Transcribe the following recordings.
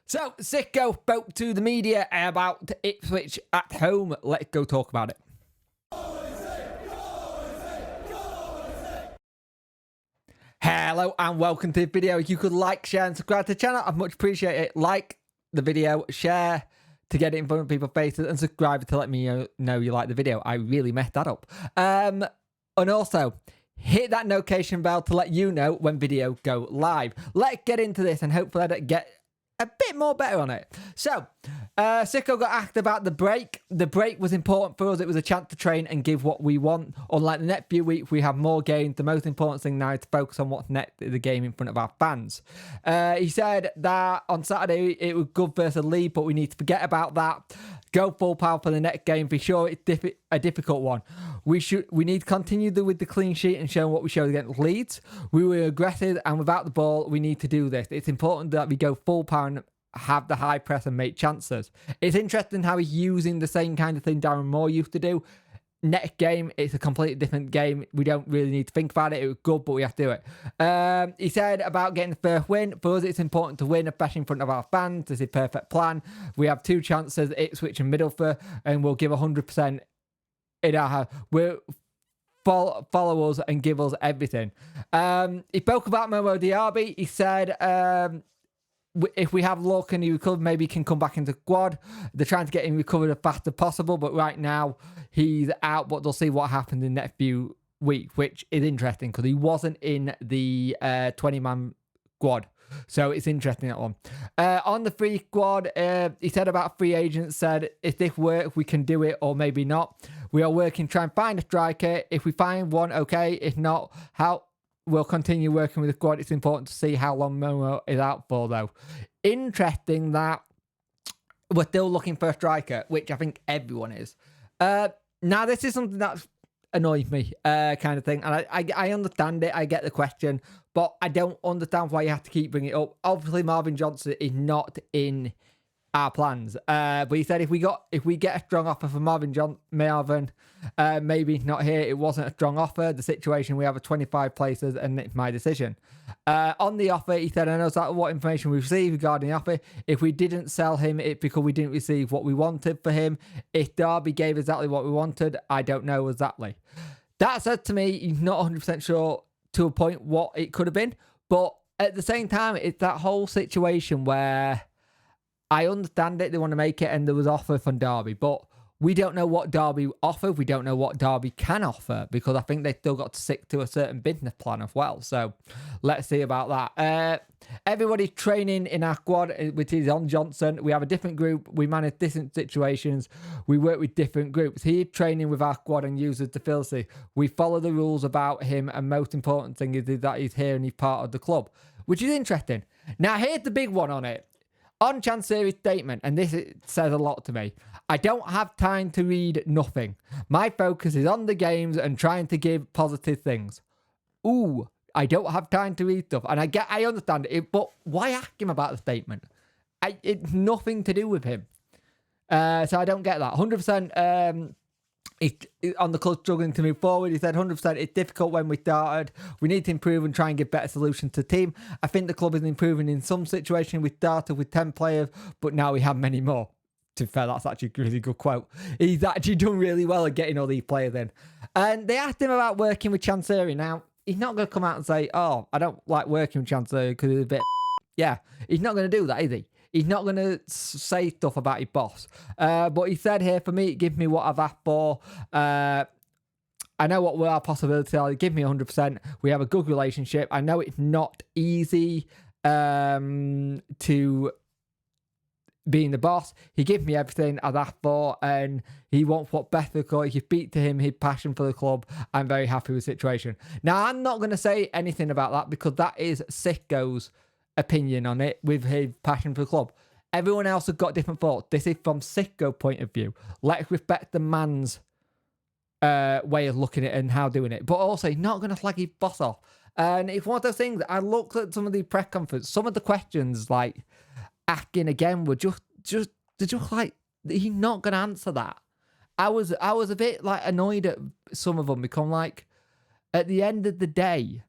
So, Xisco spoke to the media about Ipswich at home. Let's go talk about it. Hello and welcome to the video. If you could like, share and subscribe to the channel, I'd much appreciate it. Like the video, share to get it in front of people's faces, and subscribe to let me know you like the video. I really messed that up. And also, hit that notification bell to let you know when videos go live. Let's get into this and hopefully I get a bit more better on it. So, Xisco got asked about the break. The break was important for us. It was a chance to train and give what we want. Unlike the next few weeks, we have more games. The most important thing now is to focus on what's next in the game in front of our fans. He said that on Saturday, it was good versus Leeds, but we need to forget about that. Go full power for the next game. For sure, it's a difficult one. We need to continue with the clean sheet and show what we showed against Leeds. We were aggressive, and without the ball, we need to do this. It's important that we go full power and have the high press and make chances. It's interesting how he's using the same kind of thing Darren Moore used to do. Next game, it's a completely different game. We don't really need to think about it. It was good, but we have to do it. He said about getting the first win. For us, it's important to win, especially in front of our fans. This is a perfect plan. We have 2 chances, Ipswich and Middlesbrough, and we'll give 100% in our... We'll follow us and give us everything. He spoke about Momo Diaby. He said... if we have luck and he recovered, maybe he can come back into squad. They're trying to get him recovered as fast as possible, but right now he's out. But they'll see what happens in the next few weeks, which is interesting because he wasn't in the 20-man squad. So it's interesting, that one. On the free squad, he said about free agents, said if this works, we can do it or maybe not. We are working, trying to find a striker. If we find one, okay. If not, we'll continue working with the squad. It's important to see how long Momo is out for, though. Interesting that we're still looking for a striker, which I think everyone is. Now, this is something that annoys me, kind of thing. And I understand it. I get the question. But I don't understand why you have to keep bringing it up. Obviously, Marvin Johnson is not in our plans. But he said if we get a strong offer for Marvin, maybe not here. It wasn't a strong offer. The situation, we have 25 places and it's my decision. On the offer, he said, I know exactly what information we received regarding the offer. If we didn't sell him, it's because we didn't receive what we wanted for him. If Derby gave exactly what we wanted, I don't know exactly. That said to me, he's not 100% sure to a point what it could have been. But at the same time, it's that whole situation where I understand it. They want to make it, and there was offer from Derby, but we don't know what Derby offered. We don't know what Derby can offer because I think they still got to stick to a certain business plan as well. So let's see about that. Everybody's training in our squad, which is on Johnson. We have a different group. We manage different situations. We work with different groups. He's training with our squad and uses the facility. We follow the rules about him, and most important thing is that he's here and he's part of the club, which is interesting. Now, here's the big one on it. On Chansiri's statement, and this says a lot to me, I don't have time to read nothing. My focus is on the games and trying to give positive things. Ooh, I don't have time to read stuff. And I understand it, but why ask him about the statement? It's nothing to do with him. So I don't get that. 100%... on the club struggling to move forward. He said 100% it's difficult when we started. We need to improve and try and give better solutions to the team. I think the club is improving in some situations. We started with 10 players, but now we have many more. To be fair, that's actually a really good quote. He's actually done really well at getting all these players in. And they asked him about working with Chansiri. Now, he's not going to come out and say, oh, I don't like working with Chansiri because he's a bit... Yeah, he's not going to do that, is he? He's not going to say stuff about his boss. But he said here, for me, give me what I've asked for. I know what were our possibilities are. Give me 100%. We have a good relationship. I know it's not easy to being the boss. He gives me everything I've asked for, and he wants what's best for the club. If you speak to him, his passion for the club, I'm very happy with the situation. Now, I'm not going to say anything about that because that is Xisco's opinion on it with his passion for the club. Everyone else has got different thoughts. This is from Xisco's point of view. Let's respect the man's way of looking at it and how doing it. But also, he's not going to slag his boss off. And it's one of those things, I looked at some of the press conferences, some of the questions, like, asking again were just like, he's not going to answer that. I was a bit, like, annoyed at some of them because, like, at the end of the day,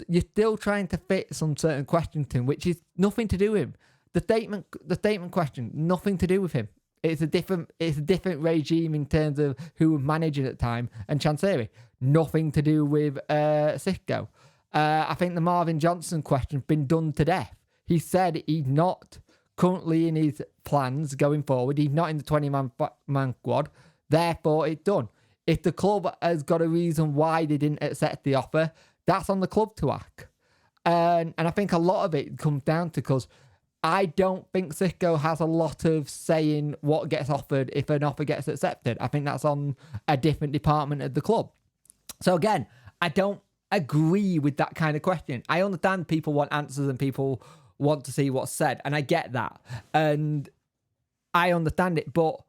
you're still trying to fit some certain question to him, which is nothing to do with him. the statement question, nothing to do with him. It's a different regime in terms of who was managing at the time, and Chansiri, nothing to do with Xisco. I think the Marvin Johnson question's been done to death. He said he's not currently in his plans going forward. He's not in the 20-man squad. Therefore, it's done. If the club has got a reason why they didn't accept the offer, that's on the club to act. And I think a lot of it comes down to because I don't think Xisco has a lot of saying what gets offered if an offer gets accepted. I think that's on a different department of the club. So again, I don't agree with that kind of question. I understand people want answers and people want to see what's said, and I get that. And I understand it. But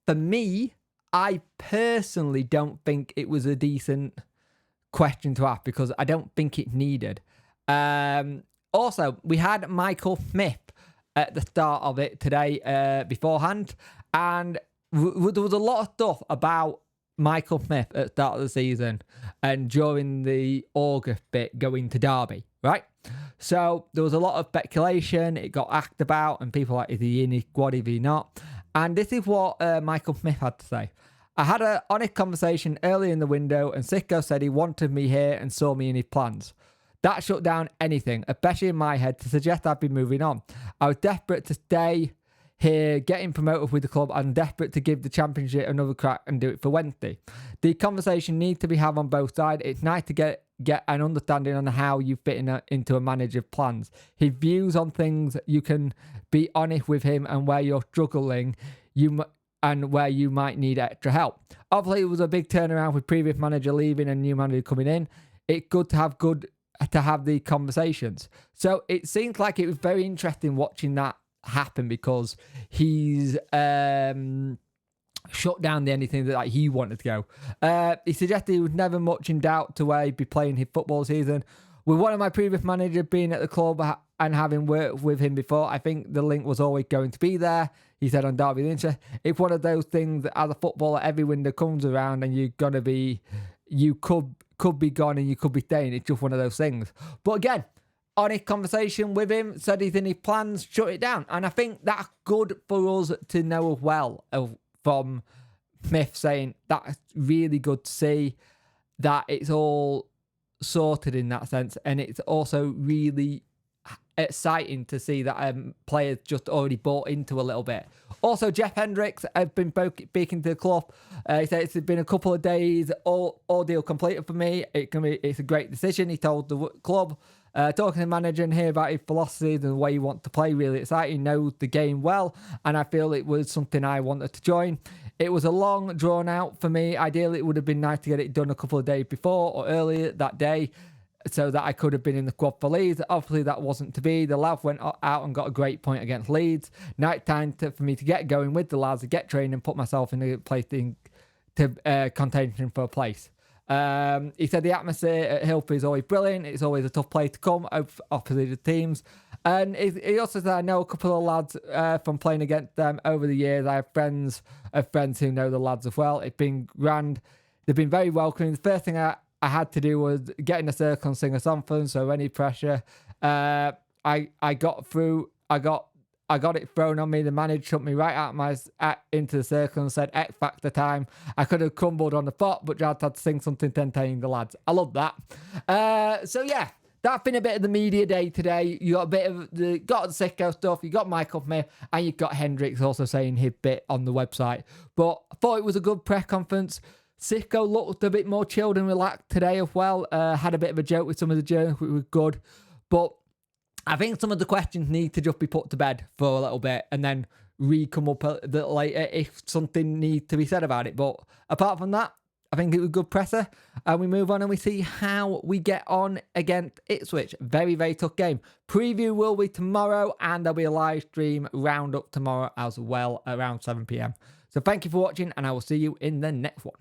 for me, I personally don't think it was a decent question to ask because I don't think it needed. Also, we had Michael Smith at the start of it today beforehand, and there was a lot of stuff about Michael Smith at the start of the season and during the August bit going to Derby, right? So there was a lot of speculation, it got asked about, and people were like, is he in his squad, is he not? And this is what Michael Smith had to say. I had an honest conversation early in the window, and Xisco said he wanted me here and saw me in his plans. That shut down anything, especially in my head, to suggest I'd be moving on. I was desperate to stay here, getting promoted with the club, and desperate to give the championship another crack and do it for Wednesday. The conversation needs to be had on both sides. It's nice to get an understanding on how you fit into a manager's plans. His views on things, you can be honest with him, and where you're struggling, and where you might need extra help. Obviously, it was a big turnaround with previous manager leaving and new manager coming in. It's good to have the conversations. So it seems like it was very interesting watching that happen because he's shut down anything that he wanted to go. He suggested he was never much in doubt to where he'd be playing his football season. With one of my previous managers being at the club and having worked with him before, I think the link was always going to be there. He said on Derby Interest, it's one of those things that as a footballer, every window comes around and you could be gone and you could be staying. It's just one of those things. But again, honest conversation with him, said he's in his plans, shut it down. And I think that's good for us to know as well from Smith saying that's really good to see that it's all sorted in that sense. And it's also really exciting to see that players just already bought into a little bit. Also, Jeff Hendricks has been speaking to the club. He said it's been a couple of days, all deal completed for me. It's a great decision. He told the club, talking to the manager and hear about his philosophies and the way he wants to play, really exciting. He knows the game well, and I feel it was something I wanted to join. It was a long drawn out for me. Ideally, it would have been nice to get it done a couple of days before or earlier that day, so that I could have been in the squad for Leeds. Obviously, that wasn't to be. The lads went out and got a great point against Leeds. Now it's time for me to get going with the lads, to get trained and put myself in a place to contention for a place. He said the atmosphere at Hilford is always brilliant. It's always a tough place to come, opposite the teams. And he also said, I know a couple of lads from playing against them over the years. I have friends who know the lads as well. It's been grand. They've been very welcoming. The first thing I had to do was get in a circle and sing a song for them, so any pressure. I got through. I got it thrown on me. The manager took me right into the circle and said, X Factor time. I could have crumbled on the spot, but Jad had to sing something to entertain the lads. I love that. So yeah, that's been a bit of the media day today. You got a bit of the Xisco stuff. You got Michael Smith, and you got Hendricks also saying his bit on the website. But I thought it was a good press conference. Xisco looked a bit more chilled and relaxed today as well. Had a bit of a joke with some of the journalists, which was good. But I think some of the questions need to just be put to bed for a little bit and then come up a little later if something needs to be said about it. But apart from that, I think it was a good presser. And we move on and we see how we get on against Ipswich. Very, very tough game. Preview will be tomorrow, and there'll be a live stream roundup tomorrow as well around 7 p.m. So thank you for watching, and I will see you in the next one.